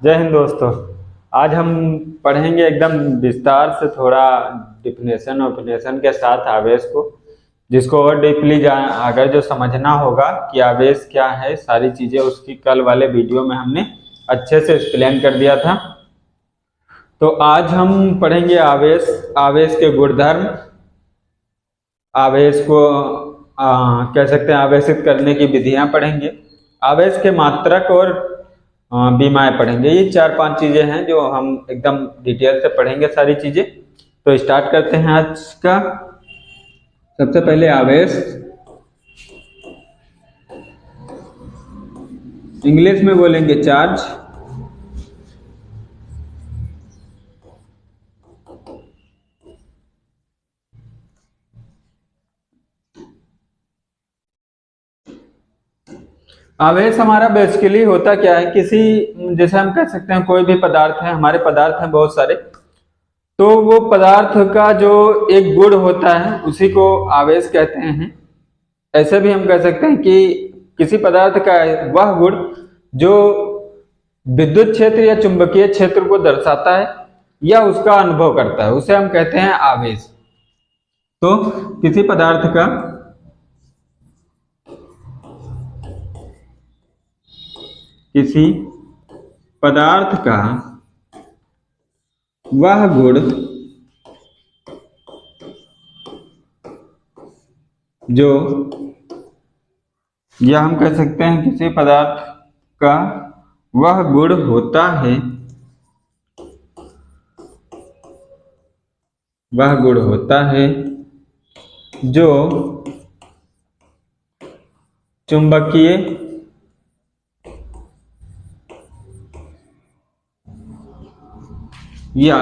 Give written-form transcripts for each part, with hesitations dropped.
जय हिंद दोस्तों। आज हम पढ़ेंगे एकदम विस्तार से थोड़ा डिफिनेशन ओपिनेशन के साथ आवेश को, जिसको और डीपली अगर जो समझना होगा कि आवेश क्या है, सारी चीजें उसकी कल वाले वीडियो में हमने अच्छे से एक्सप्लेन कर दिया था। तो आज हम पढ़ेंगे आवेश, आवेश के गुणधर्म, आवेश को कह सकते हैं आवेशित करने की विधियां पढ़ेंगे, आवेश के मात्रक और बीमाएं पढ़ेंगे। ये 4-5 चीजें हैं जो हम एकदम डिटेल से पढ़ेंगे सारी चीजें। तो स्टार्ट करते हैं आज का। सबसे पहले आवेश, इंग्लिश में बोलेंगे चार्ज। आवेश हमारा बेसिकली होता क्या है, किसी जैसे हम कह सकते हैं कोई भी पदार्थ है, हमारे पदार्थ हैं बहुत सारे, तो वो पदार्थ का जो एक गुण होता है उसी को आवेश कहते हैं। ऐसे भी हम कह सकते हैं कि किसी पदार्थ का वह गुण जो विद्युत क्षेत्र या चुंबकीय क्षेत्र को दर्शाता है या उसका अनुभव करता है, उसे हम कहते हैं आवेश। तो किसी पदार्थ का वह गुण जो, या हम कह सकते हैं किसी पदार्थ का वह गुण होता है, वह गुण होता है जो चुंबकीय या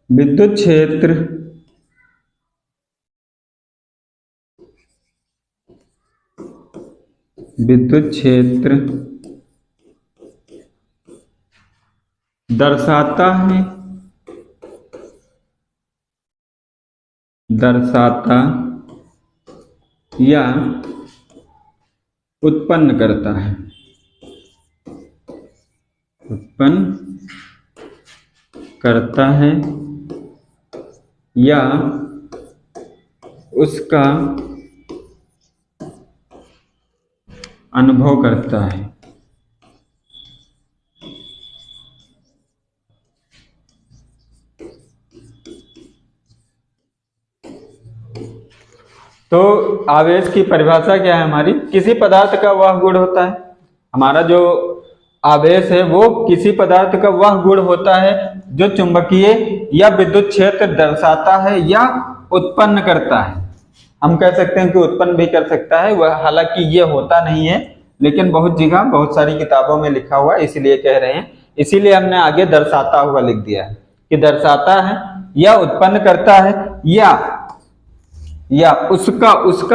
विद्युत क्षेत्र दर्शाता या उत्पन्न करता है या उसका अनुभव करता है। तो आवेश की परिभाषा क्या है हमारी, किसी पदार्थ का वह गुण होता है, हमारा जो आवेश है वो किसी पदार्थ का वह गुण होता है जो चुंबकीय या विद्युत क्षेत्र दर्शाता है या उत्पन्न करता है। हम कह सकते हैं कि उत्पन्न भी कर सकता है वह, हालांकि ये होता नहीं है, लेकिन बहुत जगह बहुत सारी किताबों में लिखा हुआ है, इसलिए कह रहे हैं। इसीलिए हमने आगे दर्शाता हुआ लिख दिया है कि दर्शाता है या उत्पन्न करता है या उसका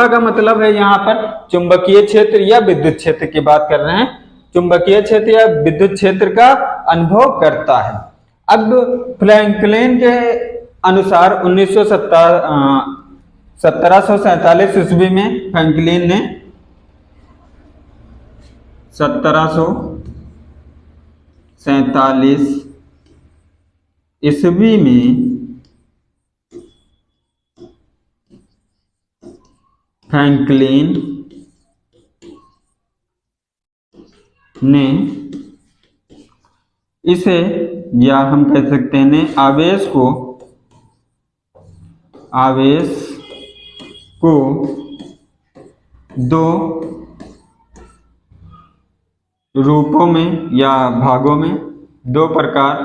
का मतलब है यहाँ पर चुंबकीय क्षेत्र या विद्युत क्षेत्र की बात कर रहे हैं। चुंबकीय क्षेत्र या विद्युत क्षेत्र का अनुभव करता है। अब फ्रैंकलिन के अनुसार 1747 ईस्वी में, फ्रैंकलिन ने 1747 ईस्वी में फ्रैंकलिन ने इसे, या हम कह सकते हैं आवेश को दो रूपों में या भागों में, दो प्रकार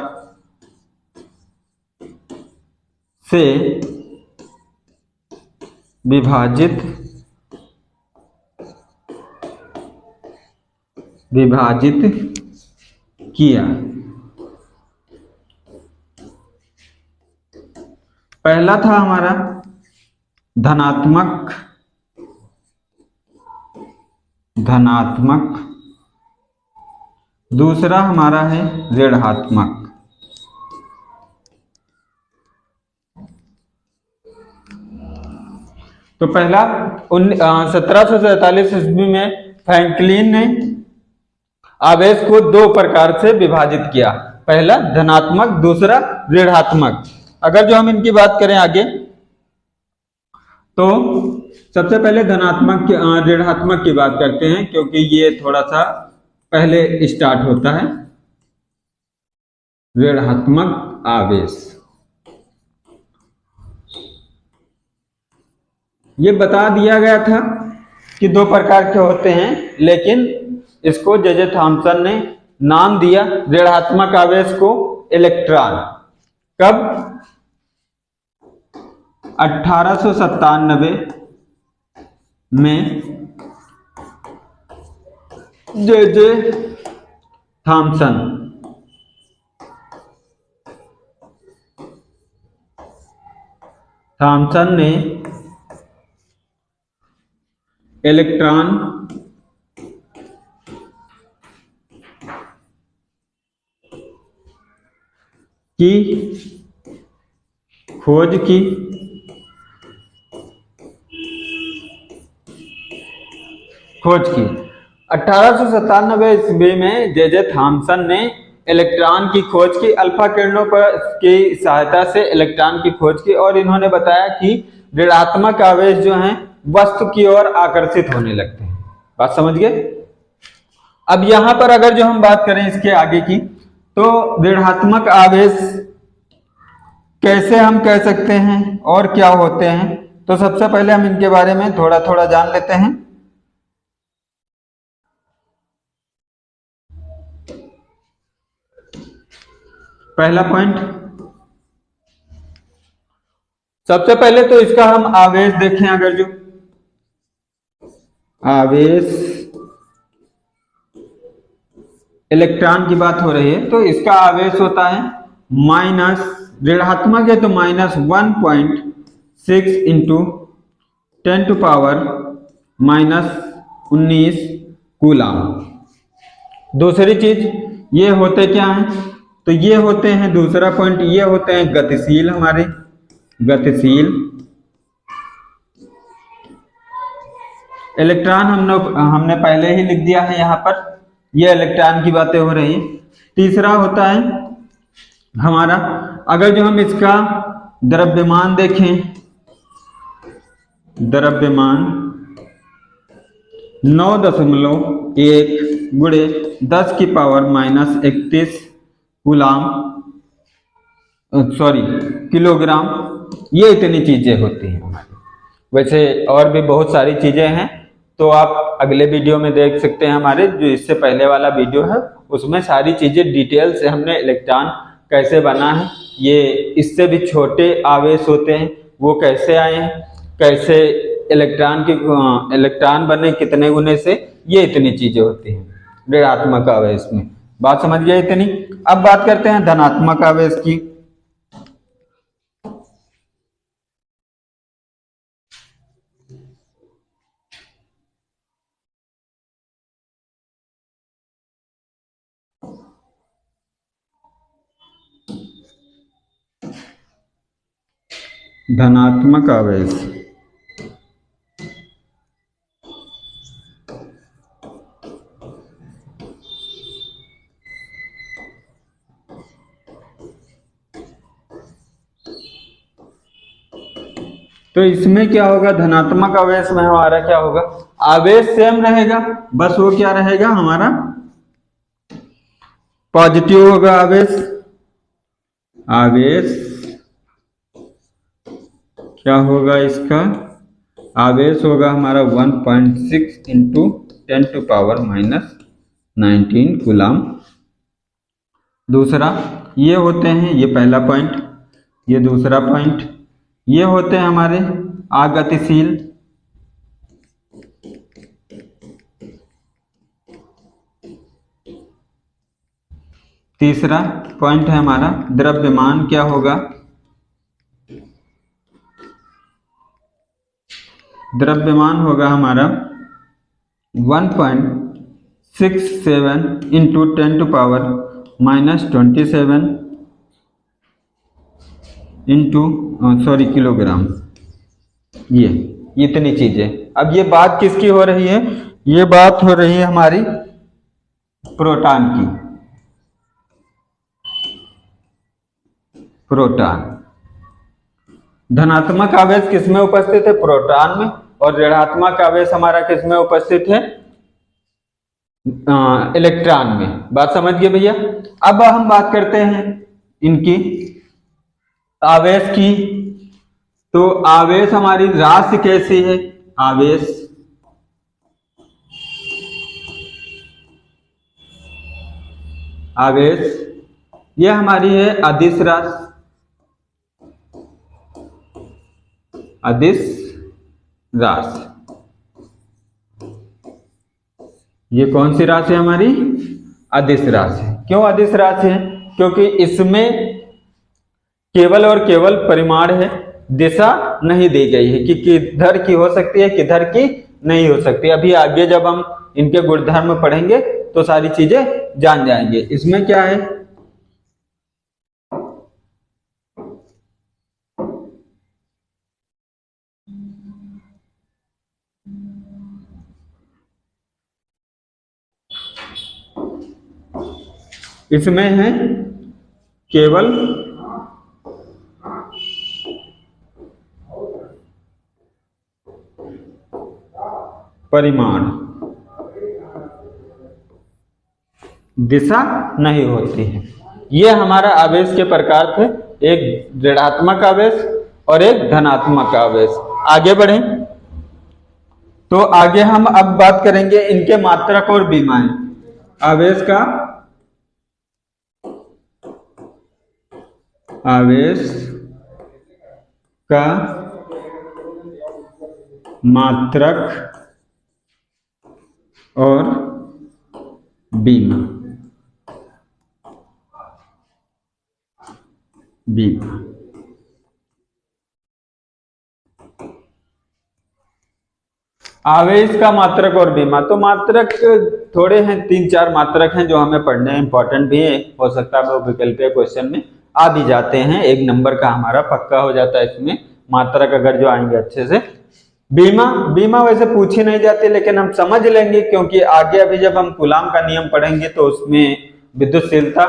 से विभाजित किया। पहला था हमारा धनात्मक, दूसरा हमारा है ऋणात्मक। तो पहला 1747 ईस्वी में फ्रैंकलिन ने आवेश को दो प्रकार से विभाजित किया, पहला धनात्मक, दूसरा ऋणात्मक। अगर जो हम इनकी बात करें आगे, तो सबसे पहले धनात्मक ऋणात्मक की बात करते हैं, क्योंकि ये थोड़ा सा पहले स्टार्ट होता है। ऋणात्मक आवेश, ये बता दिया गया था कि दो प्रकार के होते हैं, लेकिन इसको जे थॉमसन ने नाम दिया ऋणात्मक आवेश को इलेक्ट्रॉन। कब? 1897 में जे थॉमसन ने इलेक्ट्रॉन की खोज की। खोज की 1897 ईस्वी में जे थॉमसन ने इलेक्ट्रॉन की खोज की, अल्फा किरणों पर की सहायता से इलेक्ट्रॉन की खोज की, और इन्होंने बताया कि ऋणात्मक आवेश जो हैं वस्तु की ओर आकर्षित होने लगते हैं। बात समझ गए? अब यहां पर अगर जो हम बात करें इसके आगे की, तो ऋणात्मक आवेश कैसे हम कह सकते हैं और क्या होते हैं, तो सबसे पहले हम इनके बारे में थोड़ा थोड़ा जान लेते हैं। पहला पॉइंट, सबसे पहले तो इसका हम आवेश देखें। अगर जो आवेश इलेक्ट्रॉन की बात हो रही है, तो इसका आवेश होता है माइनस, ऋणात्मक है तो -1.6 इंटू 10⁻⁻19 कूलाम। दूसरी चीज ये होते क्या हैं, तो ये होते हैं, दूसरा पॉइंट ये होते हैं गतिशील, हमारे गतिशील इलेक्ट्रॉन। हमने पहले ही लिख दिया है यहाँ पर, ये इलेक्ट्रॉन की बातें हो रही हैं। तीसरा होता है हमारा, अगर जो हम इसका द्रव्यमान देखें, द्रव्यमान 9.1 गुणे 10⁻⁻31 किलोग्राम, ये इतनी चीजें होती हैं हमारी। वैसे और भी बहुत सारी चीजें हैं, तो आप अगले वीडियो में देख सकते हैं। हमारे जो इससे पहले वाला वीडियो है उसमें सारी चीजें डिटेल से हमने इलेक्ट्रॉन कैसे बना है, ये इससे भी छोटे आवेश होते हैं वो कैसे आए हैं, कैसे इलेक्ट्रॉन बने कितने गुने से, ये इतनी चीजें होती हैं ऋणात्मक आवेश में। बात समझ गए इतनी? अब बात करते हैं धनात्मक आवेश की। धनात्मक आवेश, तो इसमें क्या होगा, धनात्मक आवेश में हमारा क्या होगा, आवेश सेम रहेगा, बस वो क्या रहेगा हमारा पॉजिटिव होगा आवेश। आवेश क्या होगा, इसका आवेश होगा हमारा 1.6 इंटू 10⁻⁻19 कूलाम। दूसरा ये होते हैं, ये पहला पॉइंट, ये दूसरा पॉइंट, ये होते हैं हमारे अगतिशील। तीसरा पॉइंट है हमारा द्रव्यमान, क्या होगा, द्रव्यमान होगा हमारा 1.67 इंटू 10⁻⁻27 इंटू किलोग्राम। ये इतनी चीजें। अब ये बात किसकी हो रही है, ये बात हो रही है हमारी प्रोटॉन की, प्रोटॉन। धनात्मक आवेश किसमें उपस्थित है? प्रोटॉन में। और ऋणात्मक आवेश हमारा किसमें उपस्थित है? इलेक्ट्रॉन में। बात समझ गए भैया। अब हम बात करते हैं इनकी आवेश की। तो आवेश हमारी राशि कैसी है? आवेश ये हमारी है अदिश राशि, अदिश राशि। ये कौन सी राशि है हमारी? अदिश राशि। क्यों अदिश राशि है? क्योंकि इसमें केवल और केवल परिमाण है, दिशा नहीं दी गई है कि किधर की हो सकती है, किधर की नहीं हो सकती। अभी आगे जब हम इनके गुणधर्म पढ़ेंगे तो सारी चीजें जान जाएंगे। इसमें क्या है? इसमें है केवल परिमाण, दिशा नहीं होती है। ये हमारा आवेश के प्रकार थे, एक ऋणात्मक आवेश और एक धनात्मक आवेश। आगे बढ़ें तो आगे हम अब बात करेंगे इनके मात्रक और बीमाएं। आवेश का मात्रक और बीमा। आवेश का मात्रक और बीमा। तो मात्रक थोड़े हैं, 3-4 मात्रक हैं जो हमें पढ़ने हैं, इंपॉर्टेंट भी है। हो सकता है वो विकल्पीय क्वेश्चन में आ भी जाते हैं, 1 नंबर का हमारा पक्का हो जाता है इसमें मात्रक अगर जो आएंगे अच्छे से। बीमा वैसे पूछी नहीं जाती, लेकिन हम समझ लेंगे क्योंकि आगे अभी जब हम कूलाम का नियम पढ़ेंगे तो उसमें विद्युतशीलता,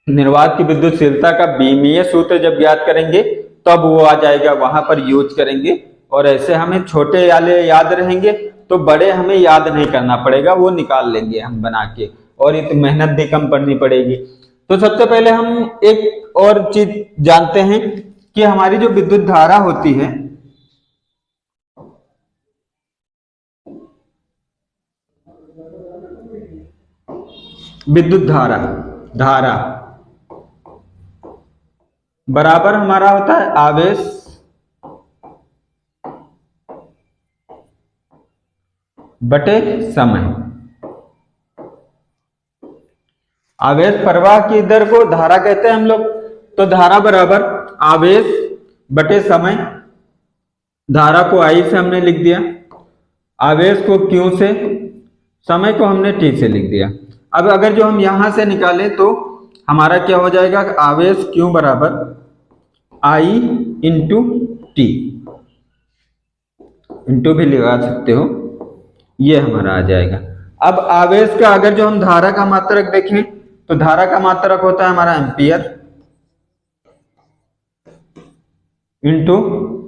निर्वात की विद्युतशीलता का बीमीय सूत्र जब ज्ञात करेंगे तब वो आ जाएगा, वहां पर यूज करेंगे। और ऐसे हमें छोटे वाले याद रहेंगे तो बड़े हमें याद नहीं करना पड़ेगा, वो निकाल लेंगे हम बना के, और इतनी मेहनत भी कम करनी पड़ेगी। तो सबसे पहले हम एक और चीज जानते हैं कि हमारी जो विद्युत धारा होती है, विद्युत धारा बराबर हमारा होता है आवेश बटे समय। आवेश प्रवाह की दर को धारा कहते हैं हम लोग। तो धारा बराबर आवेश बटे समय। धारा को I से हमने लिख दिया, आवेश को Q से, समय को हमने T से लिख दिया। अब अगर जो हम यहां से निकालें तो हमारा क्या हो जाएगा? आवेश Q बराबर I इंटू T, इंटू भी लगा सकते हो, ये हमारा आ जाएगा। अब आवेश का अगर जो हम धारा का मात्रक देखें तो धारा का मात्रक होता है हमारा एम्पियर इंटू,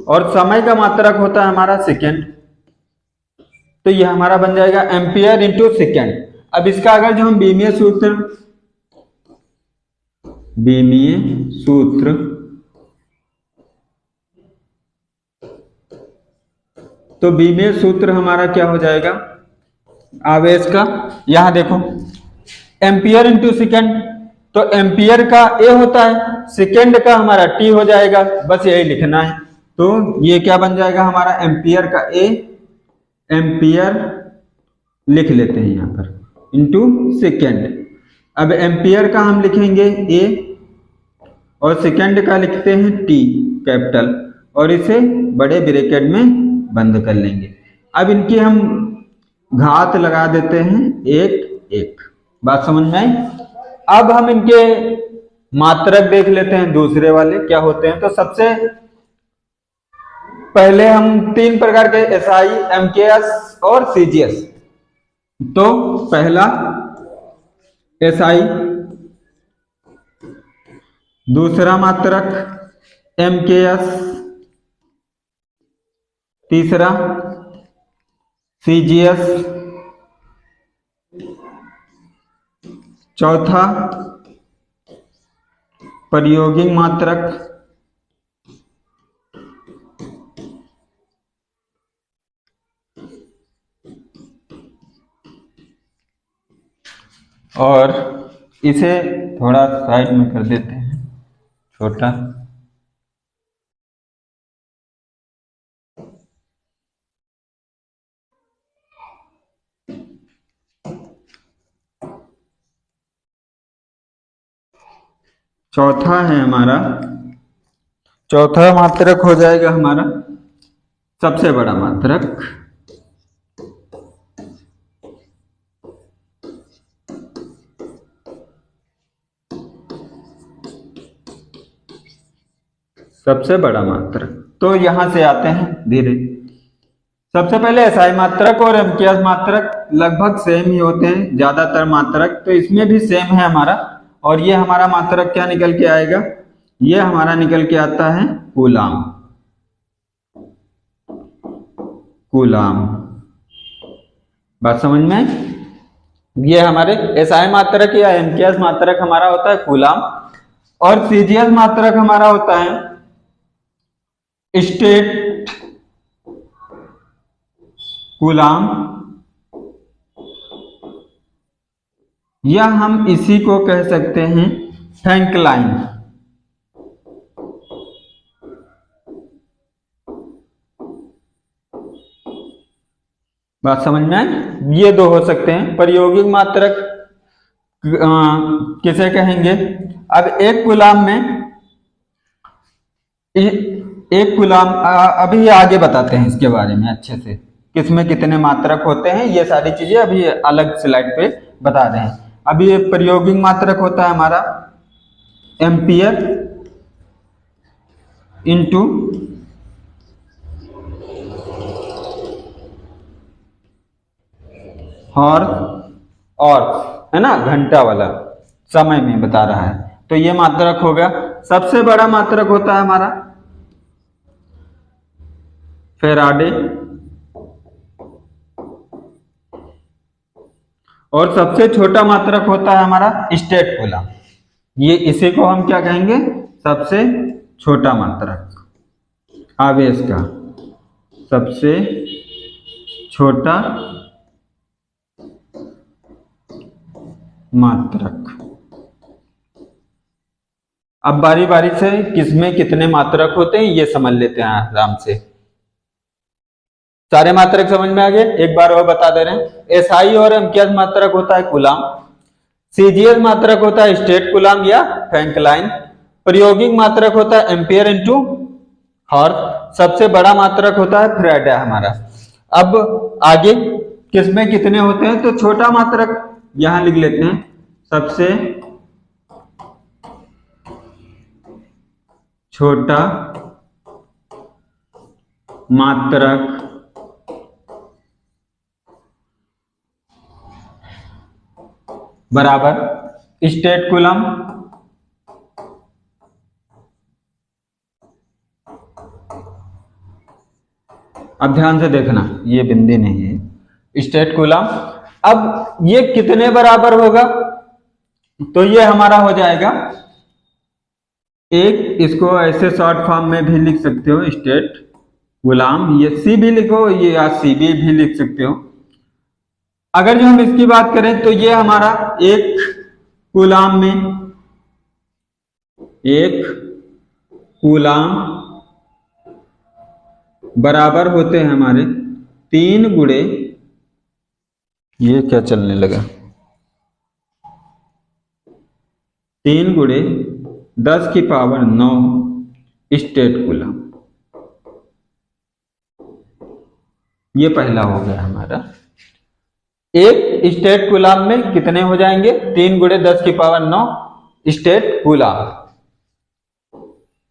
और समय का मात्रक होता है हमारा सेकेंड। तो ये हमारा बन जाएगा एम्पियर इंटू सेकेंड। अब इसका अगर जो हम बीमीय सूत्र तो बीमीय सूत्र हमारा क्या हो जाएगा आवेश का? यहां देखो एम्पियर इंटू सेकेंड, तो एम्पियर का ए होता है, सेकेंड का हमारा टी हो जाएगा, बस यही लिखना है। तो ये क्या बन जाएगा हमारा एम्पियर का ए, एम्पियर लिख लेते हैं यहां पर, इंटू सेकेंड। अब एम्पियर का हम लिखेंगे ए और सेकेंड का लिखते हैं टी कैपिटल, और इसे बड़े ब्रैकेट में बंद कर लेंगे। अब इनकी हम घात लगा देते हैं 1-1। बात समझ में आई? अब हम इनके मात्रक देख लेते हैं दूसरे वाले क्या होते हैं। तो सबसे पहले हम 3 प्रकार के SI, MKS और CGS। तो पहला SI, दूसरा मात्रक MKS, तीसरा CGS, चौथा प्रयोगिक मात्रक, और इसे थोड़ा साइड में कर देते हैं छोटा। चौथा है हमारा, चौथा मात्रक हो जाएगा हमारा सबसे बड़ा मात्रक, सबसे बड़ा मात्रक। तो यहां से आते हैं धीरे। सबसे पहले SI मात्रक और MKS मात्रक लगभग सेम ही होते हैं, ज्यादातर मात्रक, तो इसमें भी सेम है हमारा। और ये हमारा मात्रक क्या निकल के आएगा, ये हमारा निकल के आता है कूलाम। कूलाम, बात समझ में आई? ये हमारे SI मात्रक या MKS मात्रक हमारा होता है कूलाम, और CGS मात्रक हमारा होता है स्टेट कूलाम, या हम इसी को कह सकते हैं फ्रैंकलाइन। बात समझ में आई? ये दो हो सकते हैं। प्रायोगिक मात्रक किसे कहेंगे? अब एक कूलाम में एक कूलाम, अभी आगे बताते हैं इसके बारे में अच्छे से, किसमें कितने मात्रक होते हैं, ये सारी चीजें अभी अलग स्लाइड पे बता रहे हैं। अभी ये प्रायोगिक मात्रक होता है हमारा एम्पियर इंटू हॉर्स, और है ना, घंटा वाला समय में बता रहा है, तो ये मात्रक हो गया। सबसे बड़ा मात्रक होता है हमारा फैराडे, और सबसे छोटा मात्रक होता है हमारा स्टेट कूलाम। ये इसी को हम क्या कहेंगे, सबसे छोटा मात्रक, आवेश का सबसे छोटा मात्रक। अब बारी बारी से किसमें कितने मात्रक होते हैं ये समझ लेते हैं आराम से। सारे मात्रक समझ में आ गए? एक बार और बता दे रहे हैं। SI और MKS मात्रक होता है कूलाम, CGS मात्रक होता है स्टेट कूलाम या फ्रैंकलाइन, प्रायोगिक मात्रक होता है एम्पियर इंटू हॉर्स, सबसे बड़ा मात्रक होता है फैराडे हमारा। अब आगे किसमें कितने होते हैं, तो छोटा मात्रक यहां लिख लेते हैं, सबसे छोटा मात्रक बराबर स्टेट कूलाम। अब ध्यान से देखना, ये बिंदी नहीं है, स्टेट कूलाम। अब ये कितने बराबर होगा, तो ये हमारा हो जाएगा एक, इसको ऐसे शॉर्ट फॉर्म में भी लिख सकते हो स्टेट कूलाम, ये C भी लिखो, ये या CB भी लिख सकते हो। अगर जो हम इसकी बात करें तो ये हमारा एक कूलाम में, एक कूलाम बराबर होते हैं हमारे 3 गुणे, ये क्या चलने लगा, 3 गुणे 10 की पावर 9 स्टेट कूलाम। ये पहला हो गया हमारा। एक स्टेट कूलाम में कितने हो जाएंगे, 3 गुणे 10 की पावर 9 स्टेट कूलाम।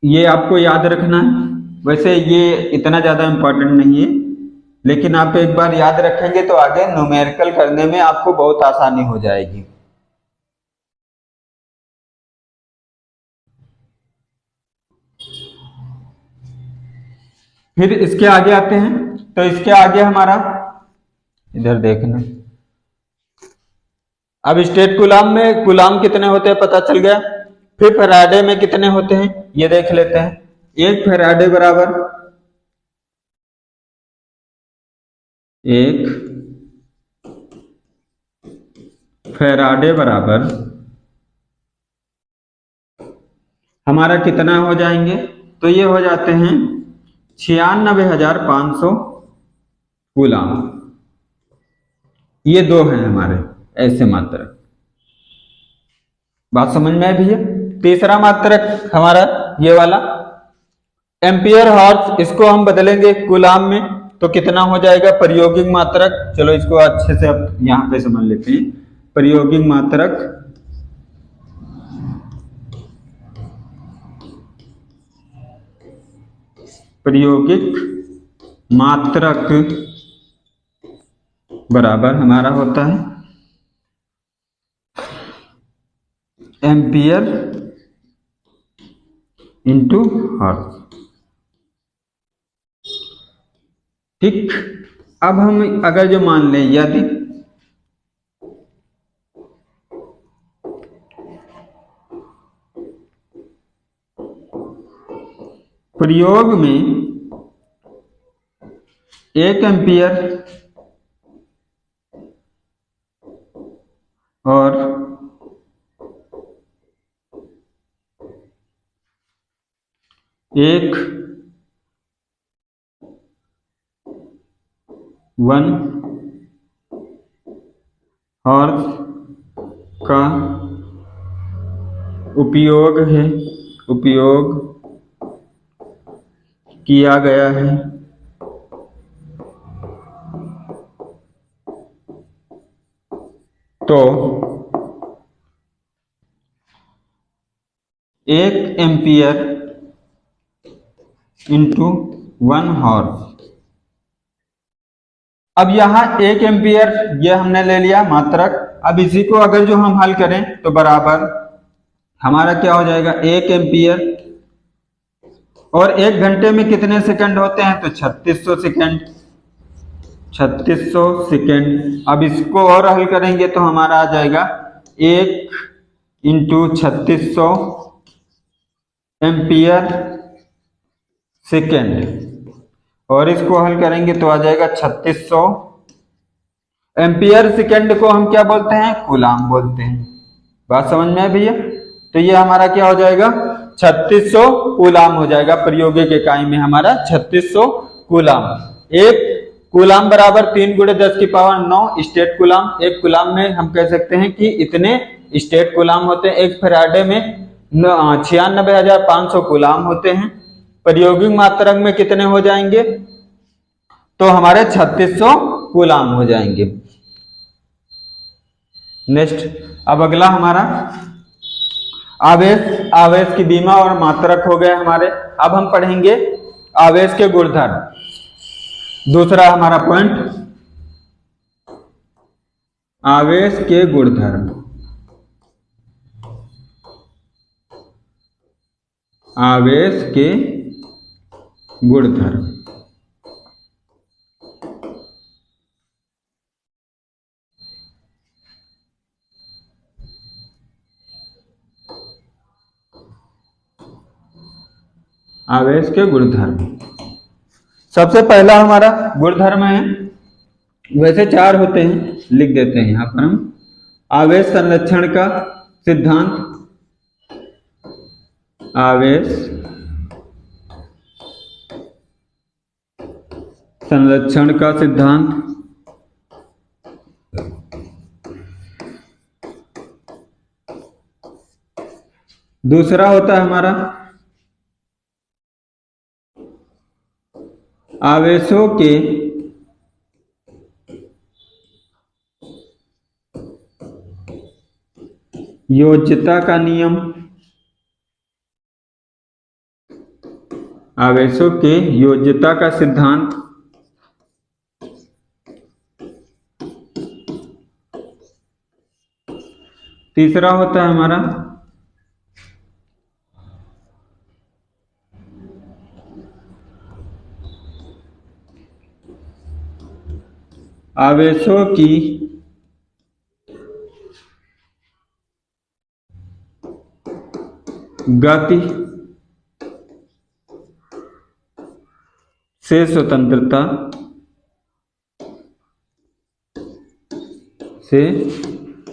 ये आपको याद रखना है। वैसे ये इतना ज्यादा इंपॉर्टेंट नहीं है, लेकिन आप एक बार याद रखेंगे तो आगे न्यूमेरिकल करने में आपको बहुत आसानी हो जाएगी। फिर इसके आगे आते हैं, तो इसके आगे हमारा इधर देखना। अब स्टेट कूलाम में कूलाम कितने होते हैं पता चल गया। फिर फैराडे में कितने होते हैं ये देख लेते हैं। एक फैराडे बराबर एक फैराडे बराबर हमारा कितना हो जाएंगे, तो ये हो जाते हैं 96,500 कूलाम। ये दो हैं हमारे ऐसे मात्रक। बात समझ में आई भैया। तीसरा मात्रक हमारा ये वाला एम्पियर हॉर्स, इसको हम बदलेंगे कूलाम में तो कितना हो जाएगा प्रायोगिक मात्रक। चलो इसको अच्छे से अब यहां पे समझ लेते हैं। प्रायोगिक मात्रक बराबर हमारा होता है एम्पियर इंटू हॉर्स। ठीक। अब हम अगर जो मान लें यदि प्रयोग में 1 एम्पियर और 1 हॉर्स का उपयोग किया गया है तो 1 एम्पियर इंटू 1 हॉर्स। अब यहां 1 एम्पियर ये हमने ले लिया मात्रक। अब इसी को अगर जो हम हल करें तो बराबर हमारा क्या हो जाएगा 1 एम्पियर और 1 घंटे में कितने सेकंड होते हैं तो 3600 सेकंड। 3600 सेकंड। अब इसको और हल करेंगे तो हमारा आ जाएगा 1 इंटू 3600 एम्पियर सेकंड और इसको हल करेंगे तो आ जाएगा 3600 एम्पियर सेकंड को हम क्या बोलते हैं कूलाम बोलते हैं। बात समझ में है भैया। तो ये हमारा क्या हो जाएगा 3600 कूलाम हो जाएगा। प्रायोगिक इकाई में हमारा 3600 कूलाम। एक कूलाम बराबर 3 × 10⁹ स्टेट कूलाम। एक कूलाम में हम कह सकते हैं कि इतने स्टेट कूलाम होते हैं। एक फैराडे में 96,500 कूलाम होते हैं। प्रायोगिक मात्रक में कितने हो जाएंगे तो हमारे 3600 कूलाम हो जाएंगे। नेक्स्ट अब अगला हमारा आवेश की बीमा और मात्रक हो गए हमारे। अब हम पढ़ेंगे आवेश के गुणधर्म। दूसरा हमारा पॉइंट आवेश के गुणधर्म। आवेश के गुणधर्म। आवेश के गुणधर्म सबसे पहला हमारा गुणधर्म है, वैसे 4 होते हैं लिख देते हैं यहां पर हम। आवेश संरक्षण का सिद्धांत। आवेश संरक्षण का सिद्धांत। दूसरा होता है हमारा आवेशों के योज्यता का नियम। आवेशों के योज्यता का सिद्धांत। तीसरा होता है हमारा आवेशों की गति से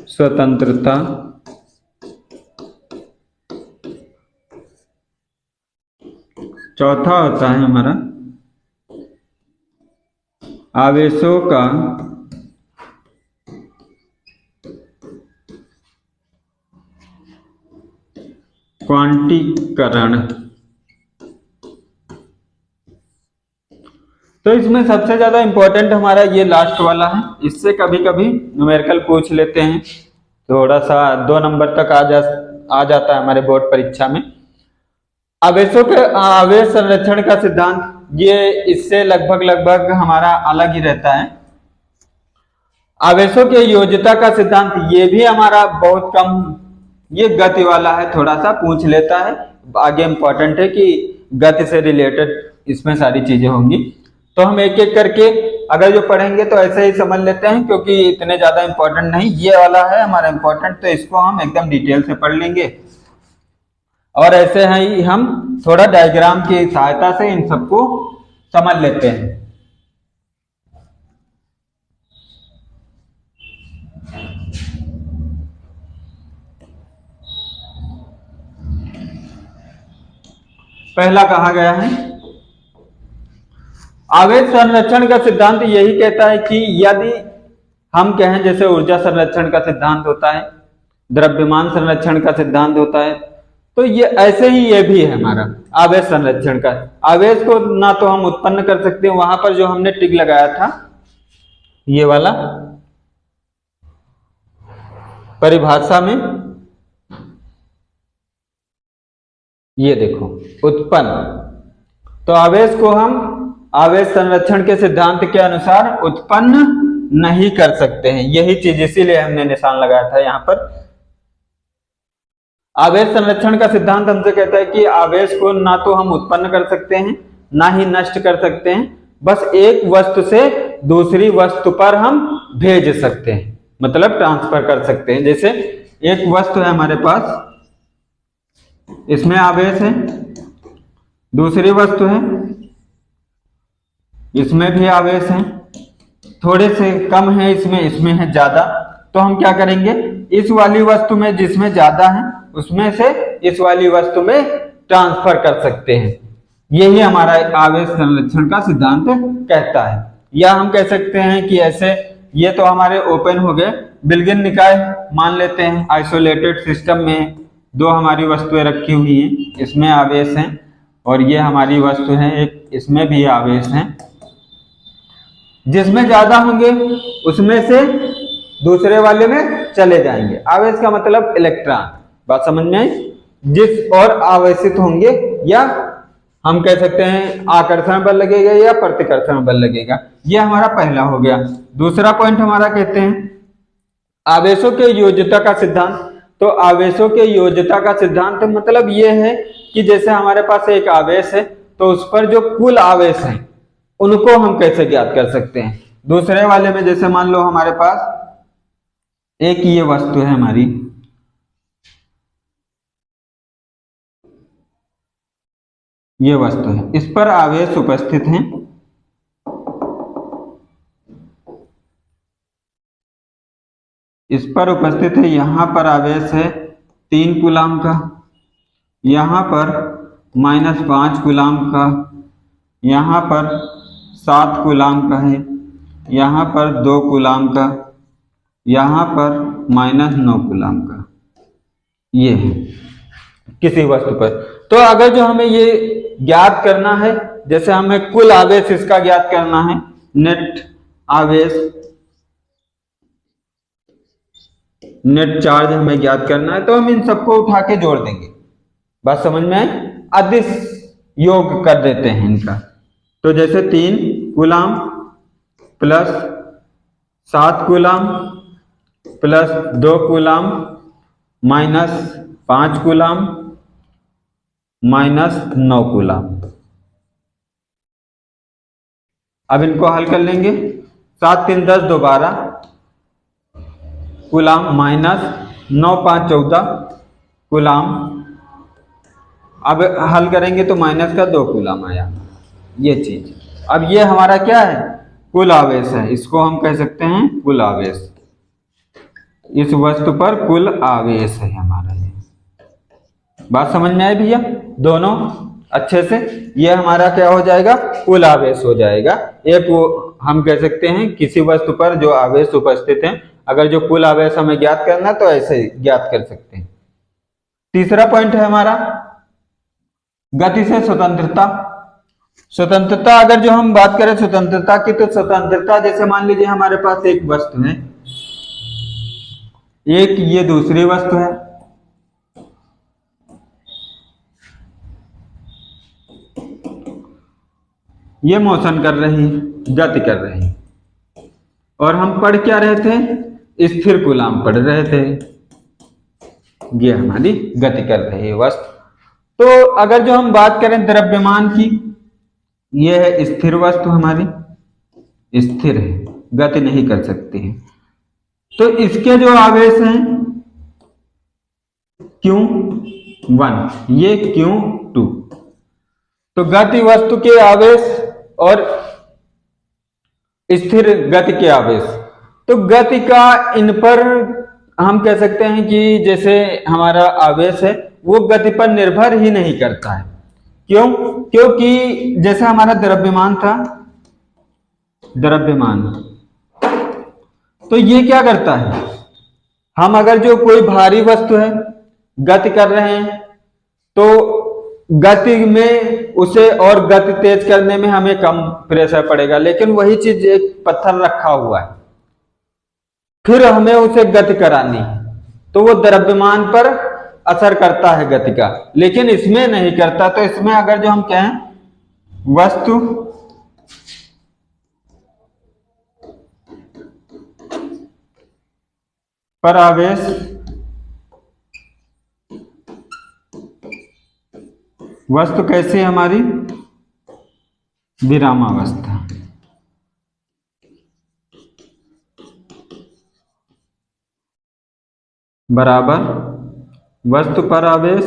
स्वतंत्रता चौथा होता है हमारा आवेशों का क्वांटीकरण। तो इसमें सबसे ज्यादा इंपॉर्टेंट हमारा ये लास्ट वाला है, इससे कभी कभी न्यूमेरिकल पूछ लेते हैं, थोड़ा सा 2 नंबर तक आ जाता है हमारे बोर्ड परीक्षा में। आवेशों के आवेश संरक्षण का सिद्धांत ये इससे लगभग हमारा अलग ही रहता है। आवेशों के योज्यता का सिद्धांत ये भी हमारा बहुत कम, ये गति वाला है, थोड़ा सा पूछ लेता है, आगे इंपॉर्टेंट है कि गति से रिलेटेड इसमें सारी चीजें होंगी। तो हम एक एक करके अगर जो पढ़ेंगे तो ऐसे ही समझ लेते हैं, क्योंकि इतने ज्यादा इंपॉर्टेंट नहीं, ये वाला है हमारा इंपॉर्टेंट, तो इसको हम एकदम डिटेल से पढ़ लेंगे। और ऐसे ही हम थोड़ा डायग्राम की सहायता से इन सबको समझ लेते हैं। पहला कहा गया है, आवेश संरक्षण का सिद्धांत यही कहता है कि यदि हम कहें जैसे ऊर्जा संरक्षण का सिद्धांत होता है, द्रव्यमान संरक्षण का सिद्धांत होता है, तो ये ऐसे ही ये भी है हमारा आवेश संरक्षण का। आवेश को ना तो हम उत्पन्न कर सकते हैं, वहां पर जो हमने टिक लगाया था ये वाला परिभाषा में, ये देखो उत्पन्न, तो आवेश को हम आवेश संरक्षण के सिद्धांत के अनुसार उत्पन्न नहीं कर सकते हैं, यही चीज इसीलिए हमने निशान लगाया था यहां पर। आवेश संरक्षण का सिद्धांत हमसे कहता है कि आवेश को ना तो हम उत्पन्न कर सकते हैं ना ही नष्ट कर सकते हैं, बस एक वस्तु से दूसरी वस्तु पर हम भेज सकते हैं, मतलब ट्रांसफर कर सकते हैं। जैसे एक वस्तु है हमारे पास, इसमें आवेश है, दूसरी वस्तु है इसमें भी आवेश है, थोड़े से कम है इसमें है ज्यादा, तो हम क्या करेंगे, इस वाली वस्तु में जिसमें ज्यादा है उसमें से इस वाली वस्तु में ट्रांसफर कर सकते हैं। यही हमारा आवेश संरक्षण का सिद्धांत कहता है। या हम कह सकते हैं कि ऐसे, ये तो हमारे ओपन हो गए, विलगिन निकाय मान लेते हैं, आइसोलेटेड सिस्टम में 2 हमारी वस्तुएं रखी हुई हैं, इसमें आवेश हैं, और ये हमारी वस्तु है एक, इसमें भी आवेश हैं। जिसमें ज्यादा होंगे उसमें से दूसरे वाले में चले जाएंगे। आवेश का मतलब इलेक्ट्रॉन, बात समझ में आई। जिस और आवेशित होंगे, या हम कह सकते हैं आकर्षण बल लगेगा या प्रतिकर्षण बल लगेगा, ये हमारा पहला हो गया। दूसरा पॉइंट हमारा कहते हैं आवेशों के योज्यता का सिद्धांत। तो आवेशों के योज्यता का सिद्धांत मतलब ये है कि जैसे हमारे पास एक आवेश है तो उस पर जो कुल आवेश है उनको हम कैसे ज्ञात कर सकते हैं। दूसरे वाले में जैसे मान लो हमारे पास एक ये वस्तु है हमारी, ये वस्तु है, इस पर आवेश उपस्थित हैं, इस पर उपस्थित है, यहां पर आवेश है 3 कूलाम का, यहां पर -5 कूलाम का, यहां पर 7 कूलाम का है, यहां पर 2 कूलाम का, यहां पर -9 कूलाम का, ये है किसी वस्तु पर। तो अगर जो हमें ये ज्ञात करना है, जैसे हमें कुल आवेश इसका ज्ञात करना है, नेट आवेश, नेट चार्ज हमें ज्ञात करना है, तो हम इन सबको उठा के जोड़ देंगे, बात समझ में आए, अदिश योग कर देते हैं इनका। तो जैसे 3 coulomb plus 7 coulomb plus 2 coulomb -5 coulomb -9 coulomb. अब इनको हल कर लेंगे, 7 3 10 2 12 कूलाम माइनस 9 5 14 कूलाम। अब हल करेंगे तो माइनस का 2 कूलाम आया ये चीज। अब ये हमारा क्या है, कुल आवेश है, इसको हम कह सकते हैं कुल आवेश। इस वस्तु पर कुल आवेश है हमारा। ये बात समझ में आई भैया दोनों अच्छे से। ये हमारा क्या हो जाएगा, कुल आवेश हो जाएगा। एक वो हम कह सकते हैं किसी वस्तु पर जो आवेश उपस्थित है, अगर जो कुल आवेश हमें ज्ञात करना तो ऐसे ज्ञात कर सकते हैं। तीसरा पॉइंट है हमारा गति से स्वतंत्रता। स्वतंत्रता अगर जो हम बात करें स्वतंत्रता की, तो स्वतंत्रता जैसे मान लीजिए हमारे पास एक वस्तु है, एक ये दूसरी वस्तु है, ये मोशन कर रही है, गति कर रही है, और हम पढ़ क्या रहे थे, स्थिर कूलाम पढ़ रहे थे। ये हमारी गति कर रही है वस्तु। तो अगर जो हम बात करें द्रव्यमान की, ये है स्थिर वस्तु हमारी, स्थिर है, गति नहीं कर सकती है। तो इसके जो आवेश हैं Q1, ये Q2। तो गति वस्तु के आवेश और स्थिर गति के आवेश, तो गति का इन पर हम कह सकते हैं कि जैसे हमारा आवेश है वो गति पर निर्भर ही नहीं करता है। क्यों? क्योंकि जैसे हमारा द्रव्यमान था, द्रव्यमान, तो ये क्या करता है, हम अगर जो कोई भारी वस्तु है गति कर रहे हैं तो गति में उसे और गति तेज करने में हमें कम प्रेशर पड़ेगा, लेकिन वही चीज एक पत्थर रखा हुआ है, फिर हमें उसे गति करानी है, तो वो द्रव्यमान पर असर करता है गति का, लेकिन इसमें नहीं करता। तो इसमें अगर जो हम कहें वस्तु पर आवेश वस्तु कैसी है हमारी, विरामावस्था, बराबर वस्तु पर आवेश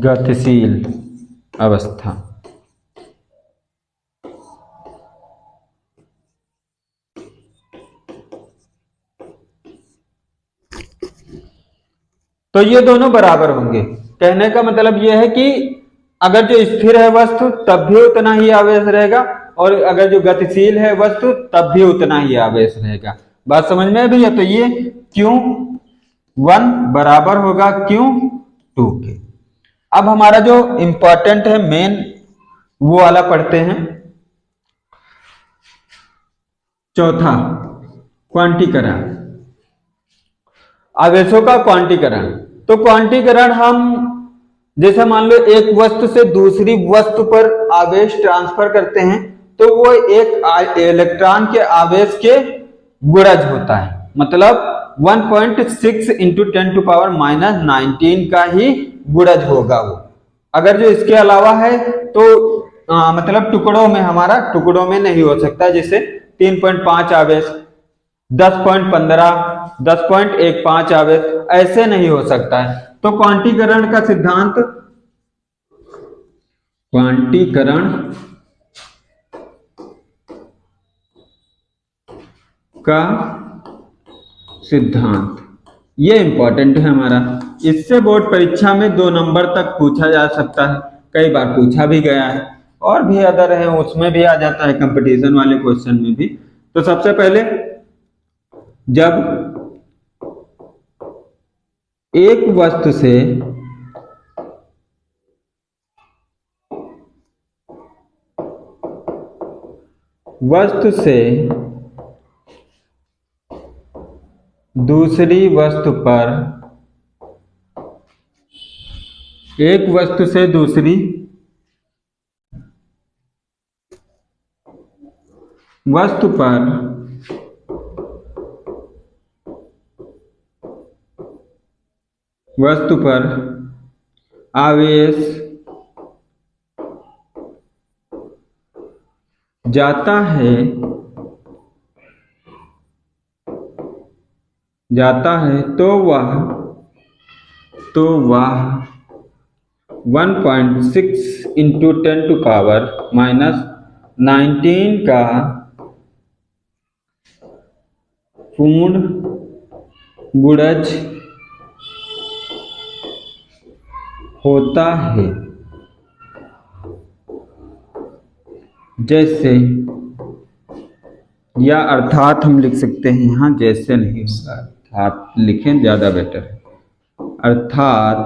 गतिशील अवस्था। तो ये दोनों बराबर होंगे। कहने का मतलब यह है कि अगर जो स्थिर है वस्तु तब भी उतना ही आवेश रहेगा, और अगर जो गतिशील है वस्तु तब भी उतना ही आवेश रहेगा। बात समझ में है भैया? तो ये Q1 बराबर होगा Q2 के। अब हमारा जो इंपॉर्टेंट है मेन, वो वाला पढ़ते हैं। चौथा, क्वांटीकरण, आवेशों का क्वांटीकरण। तो क्वांटीकरण हम जैसे मान लो एक वस्तु से दूसरी वस्तु पर आवेश ट्रांसफर करते हैं, तो वो एक इलेक्ट्रॉन के आवेश के गुणज होता है, मतलब 1.6 इंटू 10⁻⁻19 का ही गुणज होगा वो। अगर जो इसके अलावा है तो मतलब टुकड़ों में, हमारा टुकड़ों में नहीं हो सकता, जैसे 3.5 आवेश, 10.15, 10.15 आवेश, ऐसे नहीं हो सकता है। तो क्वांटीकरण का सिद्धांत, क्वांटीकरण का सिद्धांत, ये इंपॉर्टेंट है हमारा। इससे बोर्ड परीक्षा में 2 नंबर तक पूछा जा सकता है, कई बार पूछा भी गया है, और भी अदर है उसमें भी आ जाता है, कंपटीशन वाले क्वेश्चन में भी। तो सबसे पहले जब एक वस्तु से दूसरी वस्तु पर, एक वस्तु से दूसरी वस्तु पर वस्तु पर आवेश जाता है तो वह 1.6 इंटू 10⁻⁹ का पूर्ण गुणज होता है। जैसे, या अर्थात हम लिख सकते हैं, यहाँ जैसे नहीं होगा, अर्थात लिखें ज्यादा बेटर है। अर्थात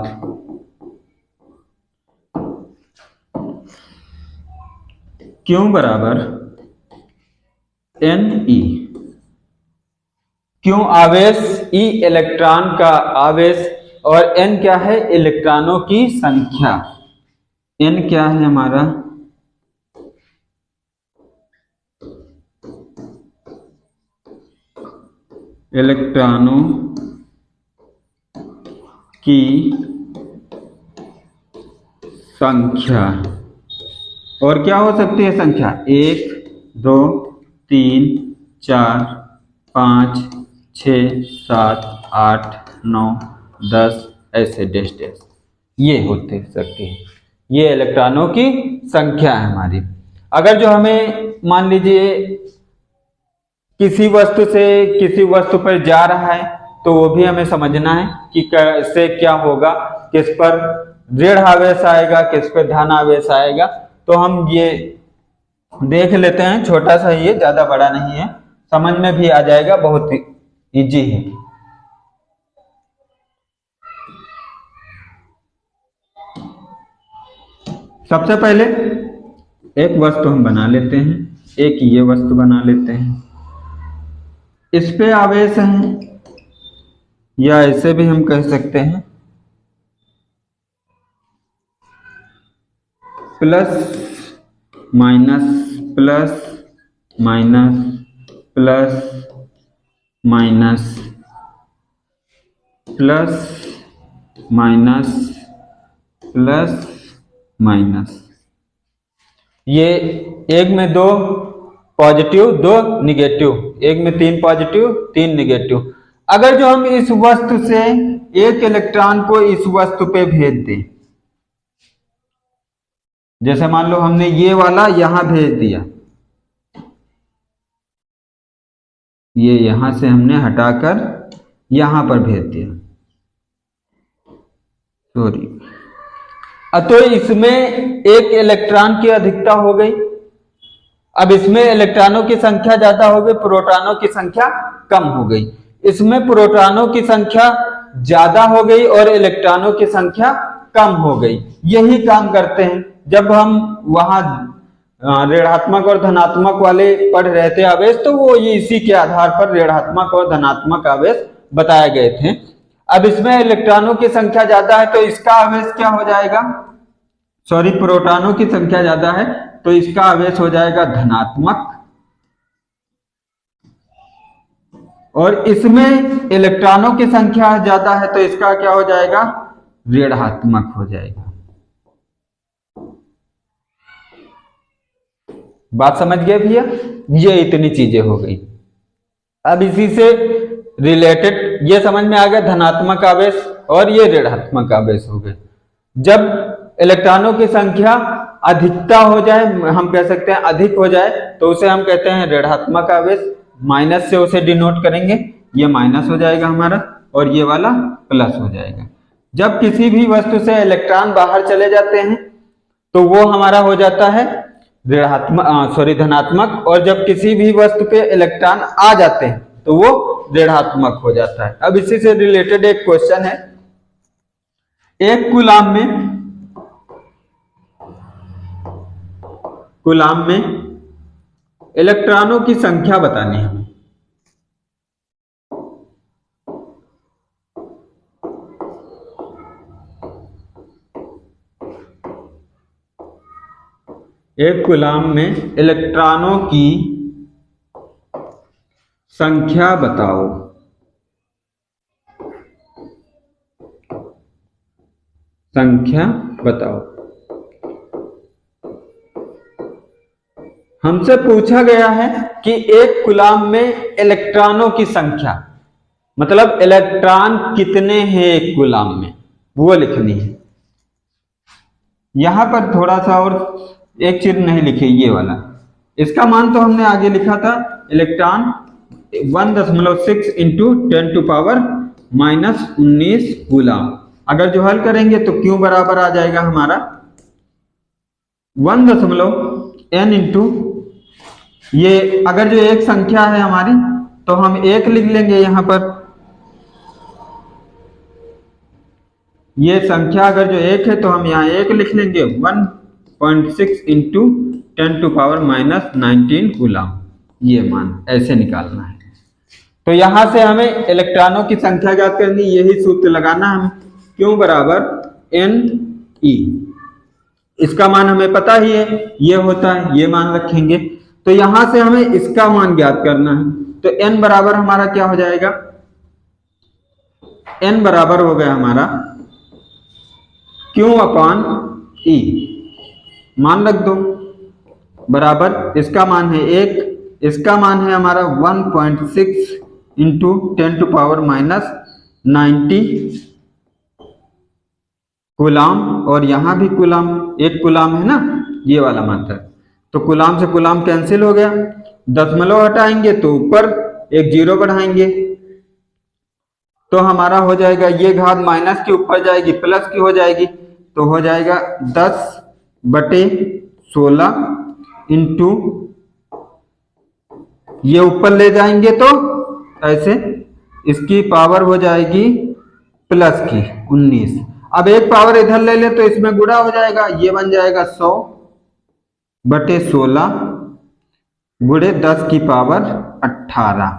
Q बराबर Ne। Q आवेश, E इलेक्ट्रॉन का आवेश और N क्या है? इलेक्ट्रॉनों की संख्या। N क्या है हमारा? इलेक्ट्रॉनों की संख्या। और क्या हो सकती है संख्या? 1 2 3 4 5 6 7 8 9 10 ऐसे डैश डैश ये होते सकते हैं। ये इलेक्ट्रॉनों की संख्या है हमारी। अगर जो हमें मान लीजिए किसी वस्तु से किसी वस्तु पर जा रहा है तो वो भी हमें समझना है कि कैसे क्या होगा, किस पर ऋण आवेश आएगा, किस पर धन आवेश आएगा। तो हम ये देख लेते हैं, छोटा सा ही है, ज्यादा बड़ा नहीं है, समझ में भी आ जाएगा, बहुत इजी है। सबसे पहले एक वस्तु हम बना लेते हैं, एक ये वस्तु बना लेते हैं। इस पे आवेश है, या ऐसे भी हम कह सकते हैं plus minus plus minus plus minus plus minus plus minus. ये एक में 2 पॉजिटिव 2 निगेटिव, एक में 3 पॉजिटिव 3 निगेटिव। अगर जो हम इस वस्तु से एक इलेक्ट्रॉन को इस वस्तु पे भेज दें, जैसे मान लो हमने ये वाला यहां भेज दिया, ये यहां से हमने हटाकर यहां पर भेज दिया, सॉरी, तो इसमें एक इलेक्ट्रॉन की अधिकता हो गई। अब इसमें इलेक्ट्रॉनों की संख्या ज्यादा हो गई, प्रोटॉनों की संख्या कम हो गई। इसमें प्रोटॉनों की संख्या ज्यादा हो गई और इलेक्ट्रॉनों की संख्या कम हो गई। यही काम करते हैं जब हम वहां ऋणात्मक और धनात्मक वाले पढ़ रहे थे आवेश, तो वो ये इसी के आधार पर ऋणात्मक और धनात्मक आवेश बताए गए थे। अब इसमें इलेक्ट्रॉनों की संख्या ज्यादा है तो इसका आवेश क्या हो जाएगा? सॉरी, प्रोटॉनों की संख्या ज्यादा है तो इसका आवेश हो जाएगा धनात्मक, और इसमें इलेक्ट्रॉनों की संख्या ज्यादा है तो इसका क्या हो जाएगा? ऋणात्मक हो जाएगा। बात समझ गए भैया? ये इतनी चीजें हो गई। अब इसी से रिलेटेड ये समझ में आ गया, धनात्मक आवेश और ये ऋणात्मक आवेश हो गए। जब इलेक्ट्रॉनों की संख्या अधिकता हो जाए, हम कह सकते हैं अधिक हो जाए, तो उसे हम कहते हैं ऋणात्मक आवेश। माइनस से उसे डिनोट करेंगे, ये माइनस हो जाएगा हमारा और ये वाला प्लस हो जाएगा। जब किसी भी वस्तु से इलेक्ट्रॉन बाहर चले जाते हैं तो वो हमारा हो जाता है धनात्मक, और जब किसी भी वस्तु पे इलेक्ट्रॉन आ जाते हैं तो वो ऋणात्मक हो जाता है। अब इसी से रिलेटेड एक क्वेश्चन है, एक कूलाम में इलेक्ट्रॉनों की संख्या बतानी है हमें। एक कूलाम में इलेक्ट्रॉनों की संख्या बताओ। संख्या बताओ। हमसे पूछा गया है कि एक कूलाम में इलेक्ट्रॉनों की संख्या, मतलब इलेक्ट्रॉन कितने हैं एक कूलाम में, वो लिखनी है। यहां पर थोड़ा सा और एक चीज नहीं लिखी, ये वाला, इसका मान तो हमने आगे लिखा था, इलेक्ट्रॉन 1.6 इंटू 10⁻⁻19 कूलाम। अगर जो हल करेंगे तो क्यों बराबर आ जाएगा हमारा 1.n इंटू, ये अगर जो एक संख्या है हमारी तो हम एक लिख लेंगे यहां पर, ये संख्या अगर जो एक है तो हम यहाँ एक लिख लेंगे, 1.6 इंटू 10⁻⁻19 कूलाम, ये मान ऐसे निकालना है। तो यहां से हमें इलेक्ट्रॉनों की संख्या ज्ञात करनी, यही सूत्र लगाना हमें, क्यों बराबर Ne, इसका मान हमें पता ही है, ये होता है, ये मान रखेंगे। तो यहां से हमें इसका मान ज्ञात करना है, तो n बराबर हमारा क्या हो जाएगा, n बराबर हो गया हमारा Q अपॉन E, मान रख दो, बराबर इसका मान है 1, इसका मान है हमारा 1.6 इंटू 10⁻⁻90 कूलाम, और यहां भी कूलाम, एक कूलाम है ना ये वाला मात्रा, तो कूलाम से कूलाम कैंसिल हो गया, दशमलव हटाएंगे तो ऊपर एक जीरो बढ़ाएंगे तो हमारा हो जाएगा, ये घात माइनस के ऊपर जाएगी प्लस की हो जाएगी, तो हो जाएगा 10/16 इंटू, ये ऊपर ले जाएंगे तो ऐसे इसकी पावर हो जाएगी प्लस की 19। अब एक पावर इधर ले ले तो इसमें गुणा हो जाएगा, ये बन जाएगा 100/16 गुणे 10 की पावर 18,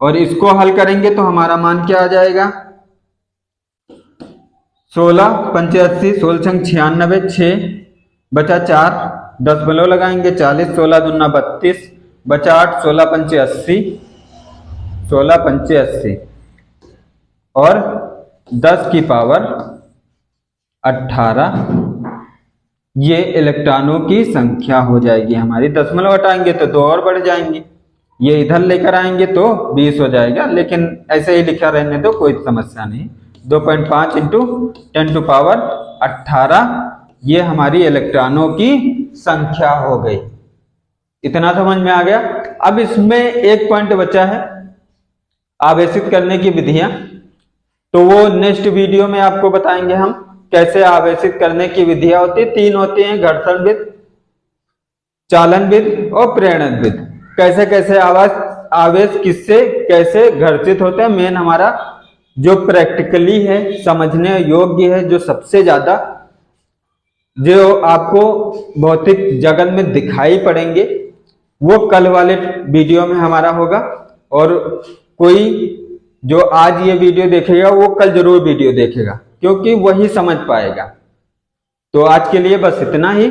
और इसको हल करेंगे तो हमारा मान क्या आ जाएगा, 16×85 16×96 6 बचा 4, दशमलव लगाएंगे 40, 16 दूना 32 बचा 8, 16×5 80 और 10 की पावर 18, ये इलेक्ट्रॉनों की संख्या हो जाएगी हमारी। दशमलव हटाएंगे तो 2 और बढ़ जाएंगे, ये इधर लेकर आएंगे तो 20 हो जाएगा, लेकिन ऐसे ही लिखा रहने दो, कोई समस्या नहीं। 2.5 इंटू 10⁻18 ये हमारी इलेक्ट्रॉनों की संख्या हो गई। इतना समझ में आ गया। अब इसमें एक पॉइंट बचा है, आवेशित करने की विधियां, तो वो नेक्स्ट वीडियो में आपको बताएंगे हम कैसे आवेशित करने की विधियां होती है। 3 होती हैं, घर्षण विधि, चालन विधि और प्रेरण विधि। कैसे कैसे आवेश किससे कैसे घर्षित होते हैं, मेन हमारा जो प्रैक्टिकली है, समझने योग्य है, जो सबसे ज्यादा जो आपको भौतिक जगत में दिखाई पड़ेंगे, वो कल वाले वीडियो में हमारा होगा। और कोई जो आज ये वीडियो देखेगा वो कल जरूर वीडियो देखेगा, क्योंकि वही समझ पाएगा। तो आज के लिए बस इतना ही।